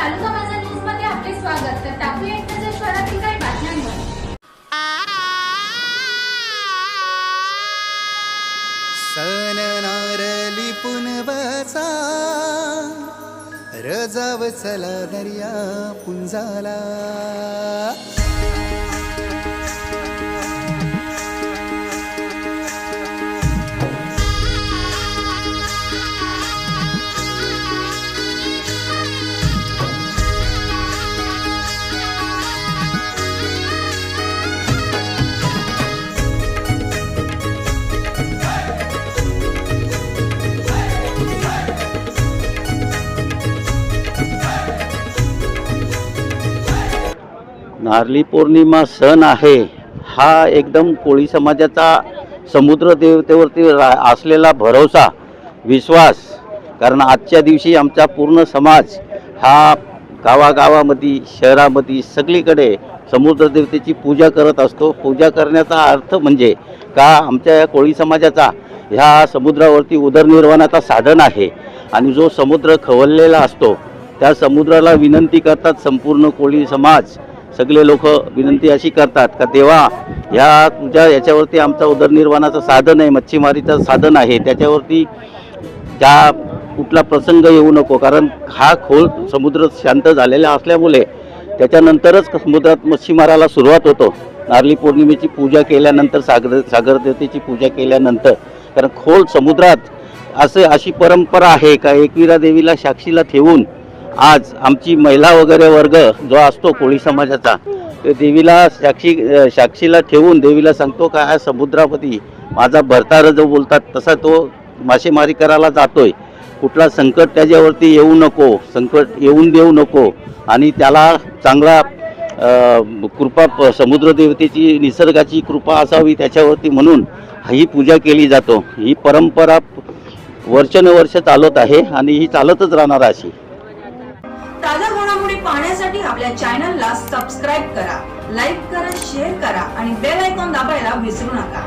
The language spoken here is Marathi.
तालुका माझा न्यूज मध्ये आपले स्वागत। तर टाकूया एक नजर शहरातील काही बातम्यांवर। सन नारली पुनवचा रजाव चला दर्या पुंजाला। नारळी पौर्णिमा सण आहे हा एकदम कोळी समाजाचा समुद्र देवतेवरती असलेला भरोसा विश्वास। कारण आजच्या दिवशी आमचा पूर्ण समाज हा गावागावामध्ये शहरामध्ये सगळीकडे समुद्र देवतेची पूजा करत असतो। पूजा करण्याचा अर्थ म्हणजे का आमच्या या कोळी समाजाचा ह्या समुद्रावरती उदरनिर्वाहाचा साधन आहे। आणि जो समुद्र खवळलेला असतो त्या समुद्राला विनंती करतात संपूर्ण कोळी समाज। सगळे लोक विनंती अशी करतात का देवा ह्या तुझ्या याच्यावरती आमचा उदरनिर्वाहाचं साधन आहे, मच्छीमारीचं साधन आहे, त्याच्यावरती त्या कुठला प्रसंग येऊ नको। कारण हा खोल समुद्र शांत झालेला असल्यामुळे त्याच्यानंतरच समुद्रात मच्छीमाराला सुरुवात होतो। नारळी पौर्णिमेची पूजा केल्यानंतर सागर देवतेची पूजा केल्यानंतर, कारण खोल समुद्रात अशी परंपरा आहे का एकविरा देवीला साक्षीला ठेवून आज आमची महिला वगैरे वर्ग जो असतो कोळी समाजाचा ते देवीला साक्षीला ठेवून देवीला सांगतो का हा समुद्रामध्ये माझा भरतार जो बोलतात तसा तो मासेमारी करायला जातोय, कुठला संकट त्याच्यावरती येऊ नको, संकट येऊन देऊ नको आणि त्याला चांगला कृपा समुद्र देवतेची निसर्गाची कृपा असावी त्याच्यावरती म्हणून ही पूजा केली जातो। ही परंपरा वर्षानुवर्ष चालत आहे आणि ही चालतच राहणार अशी। ताज्या घडामोडी पाहण्यासाठी आपल्या चॅनलला सबस्क्राइब करा, लाईक करा, शेअर करा आणि बेल आयकॉन दाबायला विसरू नका।